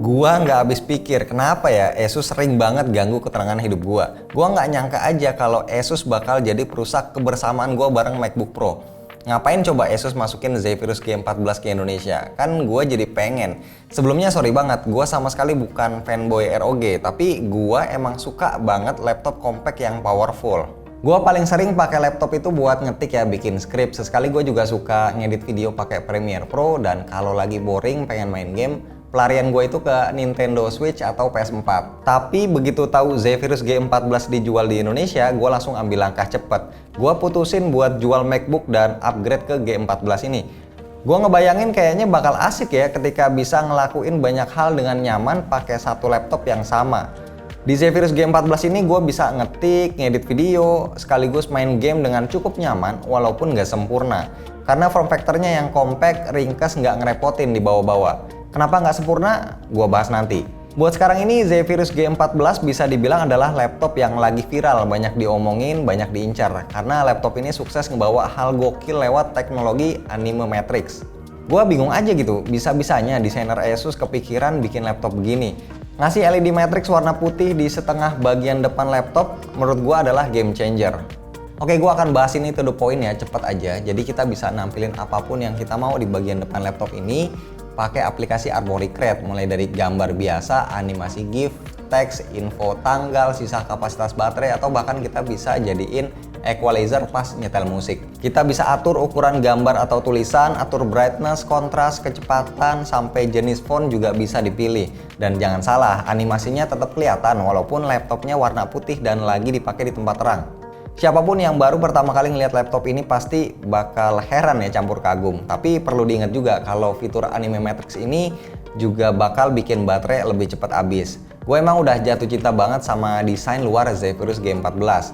Gua nggak habis pikir kenapa ya Asus sering banget ganggu keterangan hidup gua. Gua nggak nyangka aja kalau Asus bakal jadi perusak kebersamaan gua bareng MacBook Pro. Ngapain coba Asus masukin Zephyrus G14 ke Indonesia? Kan gua jadi pengen. Sebelumnya sorry banget, gua sama sekali bukan fanboy ROG, tapi gua emang suka banget laptop compact yang powerful. Gua paling sering pakai laptop itu buat ngetik ya, bikin script. Sesekali gue juga suka ngedit video pakai Premiere Pro, dan kalau lagi boring pengen main game, pelarian gue itu ke Nintendo Switch atau PS4. Tapi begitu tahu Zephyrus G14 dijual di Indonesia, gue langsung ambil langkah cepet. Gue putusin buat jual MacBook dan upgrade ke G14 ini. Gue ngebayangin kayaknya bakal asik ya ketika bisa ngelakuin banyak hal dengan nyaman pakai satu laptop yang sama. Di Zephyrus G14 ini gue bisa ngetik, ngedit video, sekaligus main game dengan cukup nyaman walaupun nggak sempurna. Karena form factornya yang compact, ringkes, nggak ngerepotin dibawa-bawa. Kenapa nggak sempurna? Gua bahas nanti. Buat sekarang ini Zephyrus G14 bisa dibilang adalah laptop yang lagi viral, banyak diomongin, banyak diincar. Karena laptop ini sukses ngebawa hal gokil lewat teknologi Anime Matrix. Gua bingung aja gitu, bisa-bisanya desainer Asus kepikiran bikin laptop begini. Ngasih LED Matrix warna putih di setengah bagian depan laptop menurut gua adalah game changer. Oke, gua akan bahas ini to the point ya, cepet aja. Jadi kita bisa nampilin apapun yang kita mau di bagian depan laptop ini pakai aplikasi Armoury Crate, mulai dari gambar biasa, animasi GIF, teks, info tanggal, sisa kapasitas baterai, atau bahkan kita bisa jadiin equalizer pas nyetel musik. Kita bisa atur ukuran gambar atau tulisan, atur brightness, kontras, kecepatan, sampai jenis font juga bisa dipilih. Dan jangan salah, animasinya tetap kelihatan walaupun laptopnya warna putih dan lagi dipakai di tempat terang. Siapapun yang baru pertama kali ngeliat laptop ini pasti bakal heran ya, campur kagum. Tapi perlu diingat juga kalau fitur Anime Matrix ini juga bakal bikin baterai lebih cepat habis. Gue emang udah jatuh cinta banget sama desain luar Zephyrus G14.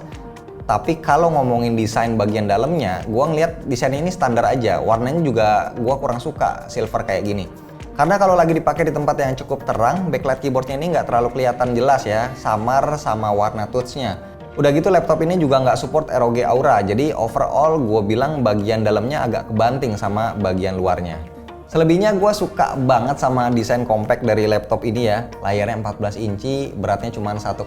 Tapi kalau ngomongin desain bagian dalamnya, gue ngeliat desain ini standar aja. Warnanya juga gue kurang suka silver kayak gini. Karena kalau lagi dipakai di tempat yang cukup terang, backlight keyboardnya ini nggak terlalu kelihatan jelas ya, samar sama warna touchnya. Udah gitu laptop ini juga nggak support ROG Aura, jadi overall gue bilang bagian dalamnya agak kebanting sama bagian luarnya. Selebihnya gue suka banget sama desain compact dari laptop ini ya. Layarnya 14 inci, beratnya cuma 1,7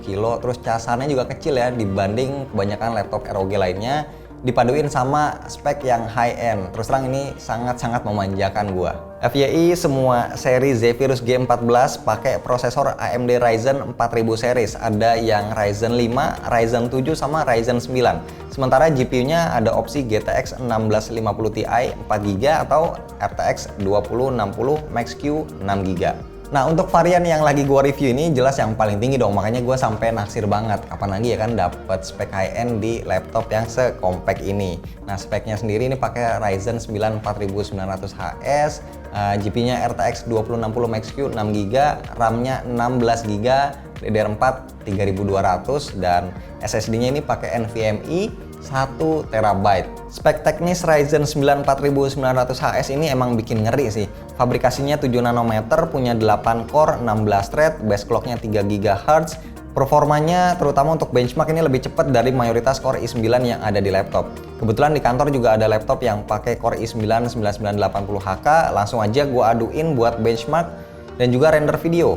kilo, terus casannya juga kecil ya dibanding kebanyakan laptop ROG lainnya. Dipaduin sama spek yang high end, terus terang ini sangat-sangat memanjakan gua. FYI, semua seri Zephyrus G14 pakai prosesor AMD Ryzen 4000 series. Ada yang Ryzen 5, Ryzen 7, sama Ryzen 9. Sementara GPU-nya ada opsi GTX 1650 Ti 4GB atau RTX 2060 Max-Q 6GB. Nah, untuk varian yang lagi gua review ini jelas yang paling tinggi dong, makanya gua sampai naksir banget. Kapan lagi ya kan dapat spek high end di laptop yang sekompak ini. Nah, speknya sendiri ini pakai Ryzen 9 4900HS, GPU-nya RTX 2060 Max-Q 6GB, RAM-nya 16GB, DDR4 3200, dan SSD-nya ini pakai NVMe 1TB. Spek teknis Ryzen 9 4900HS ini emang bikin ngeri sih. Fabrikasinya 7 nanometer, punya 8 core, 16 thread, base clock-nya 3 GHz. Performanya terutama untuk benchmark ini lebih cepat dari mayoritas Core i9 yang ada di laptop. Kebetulan di kantor juga ada laptop yang pakai Core i9 9980HK, langsung aja gua aduin buat benchmark dan juga render video.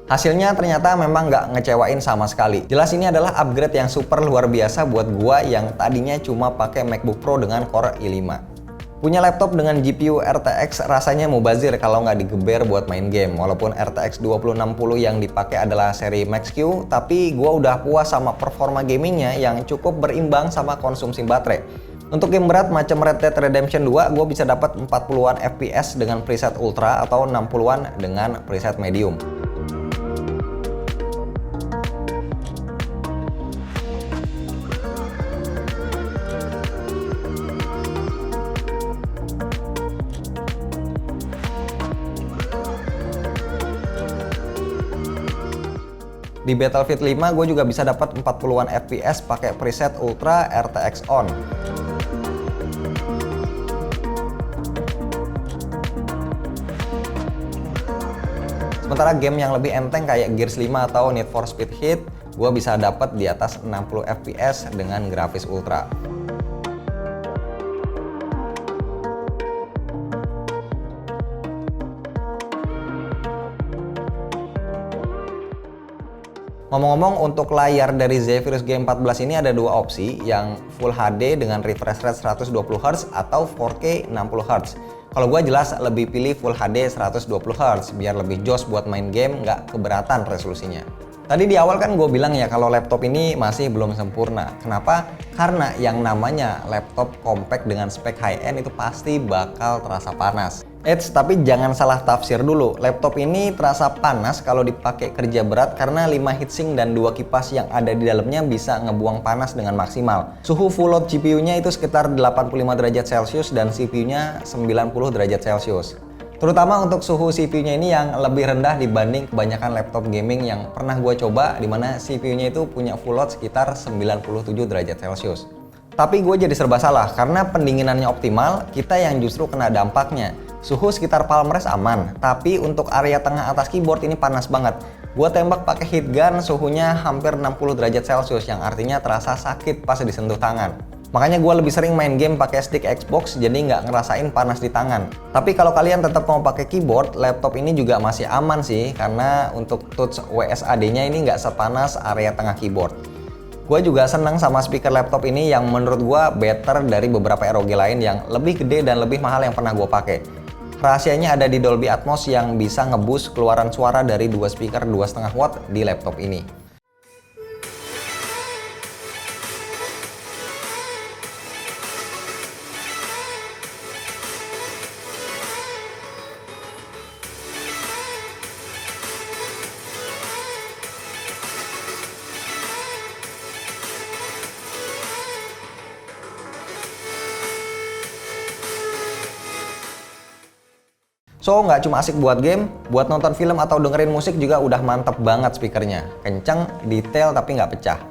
Hasilnya ternyata memang nggak ngecewain sama sekali. Jelas ini adalah upgrade yang super luar biasa buat gua yang tadinya cuma pakai MacBook Pro dengan Core i5. Punya laptop dengan GPU RTX rasanya mubazir kalau nggak digeber buat main game. Walaupun RTX 2060 yang dipakai adalah seri Max-Q, tapi gua udah puas sama performa gamingnya yang cukup berimbang sama konsumsi baterai. Untuk game berat macam Red Dead Redemption 2, gue bisa dapat 40-an FPS dengan preset Ultra atau 60-an dengan preset Medium. Di Battlefield 5 gue juga bisa dapat 40-an FPS pakai preset Ultra RTX On. Sementara game yang lebih enteng kayak Gears 5 atau Need for Speed Heat, gue bisa dapat di atas 60 FPS dengan grafis Ultra. Ngomong-ngomong, untuk layar dari Zephyrus G14 ini ada dua opsi, yang Full HD dengan refresh rate 120Hz atau 4K 60Hz. Kalau gue jelas lebih pilih Full HD 120Hz biar lebih jos buat main game, nggak keberatan resolusinya. Tadi di awal kan gue bilang ya kalau laptop ini masih belum sempurna. Kenapa? Karena yang namanya laptop compact dengan spek high-end itu pasti bakal terasa panas. Tapi jangan salah tafsir dulu. Laptop ini terasa panas kalau dipakai kerja berat karena 5 heatsink dan 2 kipas yang ada di dalamnya bisa ngebuang panas dengan maksimal. Suhu full load GPU-nya itu sekitar 85 derajat Celcius dan CPU-nya 90 derajat Celcius. Terutama untuk suhu CPU-nya ini yang lebih rendah dibanding kebanyakan laptop gaming yang pernah gue coba, dimana CPU-nya itu punya full load sekitar 97 derajat Celcius. Tapi gue jadi serba salah karena pendinginannya optimal, kita yang justru kena dampaknya. Suhu sekitar palm rest aman, tapi untuk area tengah atas keyboard ini panas banget. Gue tembak pakai heat gun, suhunya hampir 60 derajat Celcius yang artinya terasa sakit pas disentuh tangan. Makanya gue lebih sering main game pakai stick Xbox, jadi nggak ngerasain panas di tangan. Tapi kalau kalian tetap mau pakai keyboard, laptop ini juga masih aman sih, karena untuk touch WSAD-nya ini nggak sepanas area tengah keyboard. Gue juga senang sama speaker laptop ini yang menurut gue better dari beberapa ROG lain yang lebih gede dan lebih mahal yang pernah gue pakai. Rahasianya ada di Dolby Atmos yang bisa ngeboost keluaran suara dari dua speaker 2,5 watt di laptop ini. So, nggak cuma asik buat game, buat nonton film atau dengerin musik juga udah mantep banget speakernya. Kenceng, detail, tapi nggak pecah.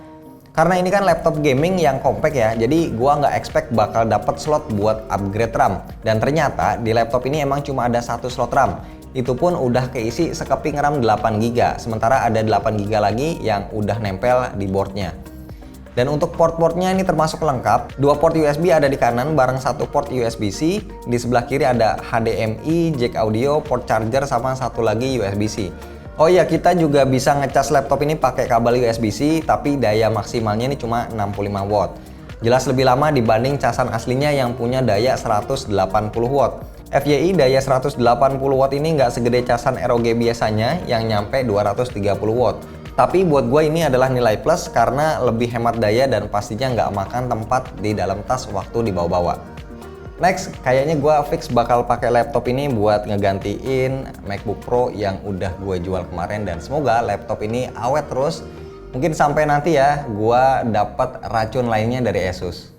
Karena ini kan laptop gaming yang compact ya, jadi gua nggak expect bakal dapet slot buat upgrade RAM. Dan ternyata di laptop ini emang cuma ada satu slot RAM. Itu pun udah keisi sekeping RAM 8GB, sementara ada 8GB lagi yang udah nempel di boardnya. Dan untuk port-portnya ini termasuk lengkap. 2 port USB ada di kanan bareng 1 port USB-C. Di sebelah kiri ada HDMI, jack audio, port charger, sama satu lagi USB-C. Oh iya, kita juga bisa ngecas laptop ini pakai kabel USB-C, tapi daya maksimalnya ini cuma 65 watt. Jelas lebih lama dibanding casan aslinya yang punya daya 180 watt. FYI, daya 180 watt ini nggak segede casan ROG biasanya yang nyampe 230 watt. Tapi buat gue ini adalah nilai plus karena lebih hemat daya dan pastinya nggak makan tempat di dalam tas waktu dibawa-bawa. Next, kayaknya gue fix bakal pakai laptop ini buat ngegantiin MacBook Pro yang udah gue jual kemarin, dan semoga laptop ini awet terus. Mungkin sampai nanti ya gue dapat racun lainnya dari Asus.